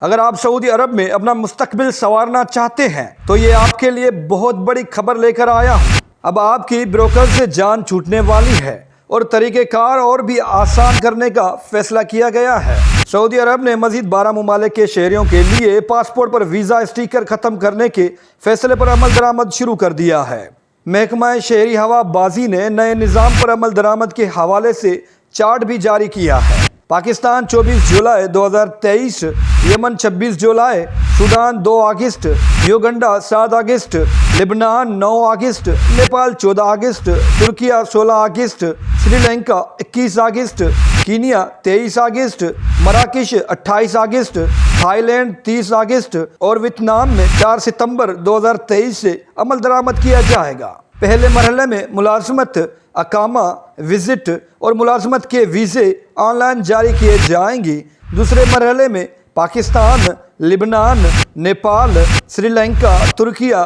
اگر آپ سعودی عرب میں اپنا مستقبل سنوارنا چاہتے ہیں تو یہ آپ کے لیے بہت بڑی خبر لے کر آیا ہوں۔ اب آپ کی بروکر سے جان چھوٹنے والی ہے اور طریقہ کار اور بھی آسان کرنے کا فیصلہ کیا گیا ہے۔ سعودی عرب نے مزید 12 ممالک کے شہریوں کے لیے پاسپورٹ پر ویزا اسٹیکر ختم کرنے کے فیصلے پر عمل درآمد شروع کر دیا ہے۔ محکمہ شہری ہوا بازی نے نئے نظام پر عمل درآمد کے حوالے سے چارٹ بھی جاری کیا ہے۔ پاکستان 24 جولائی 2023، یمن 26 جولائی، سوڈان 2 اگست، یوگنڈا 7 اگست، لبنان 9 اگست، نیپال 14 اگست، ترکیہ 16 اگست، سری لنکا 21 اگست، کینیا 23 اگست، مراکش 28 اگست، تھائی لینڈ 30 اگست اور ویتنام میں 4 ستمبر 2023 سے عمل درآمد کیا جائے گا۔ پہلے مرحلے میں ملازمت، اقامہ، وزٹ اور ملازمت کے ویزے آن لائن جاری کیے جائیں گے۔ دوسرے مرحلے میں پاکستان، لبنان، نیپال، سری لنکا، ترکیہ،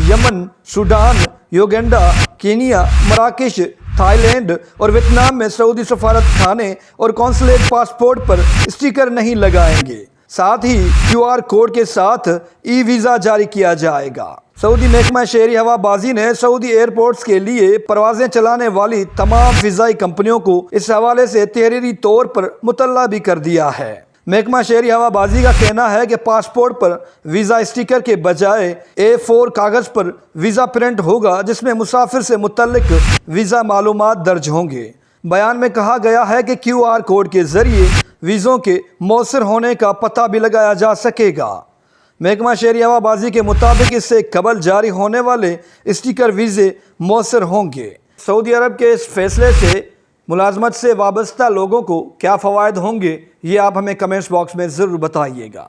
یمن، سوڈان، یوگنڈا، کینیا، مراکش، تھائی لینڈ اور ویتنام میں سعودی سفارت خانے اور قونصلیٹ پاسپورٹ پر اسٹیکر نہیں لگائیں گے۔ ساتھ ہی QR کوڈ کے ساتھ ای ویزا جاری کیا جائے گا۔ سعودی محکمہ شہری ہوا بازی نے سعودی ایئرپورٹس کے لیے پروازیں چلانے والی تمام فضائی کمپنیوں کو اس حوالے سے تحریری طور پر مطلع بھی کر دیا ہے۔ محکمہ شہری ہوا بازی کا کہنا ہے کہ پاسپورٹ پر ویزا اسٹیکر کے بجائے A4 کاغذ پر ویزا پرنٹ ہوگا جس میں مسافر سے متعلق ویزا معلومات درج ہوں گے۔ بیان میں کہا گیا ہے کہ QR کوڈ کے ذریعے ویزوں کے مؤثر ہونے کا پتہ بھی لگایا جا سکے گا۔ محکمہ شہری ہوا بازی کے مطابق اس سے قبل جاری ہونے والے اسٹیکر ویزے مؤثر ہوں گے۔ سعودی عرب کے اس فیصلے سے ملازمت سے وابستہ لوگوں کو کیا فوائد ہوں گے، یہ آپ ہمیں کمنٹس باکس میں ضرور بتائیے گا۔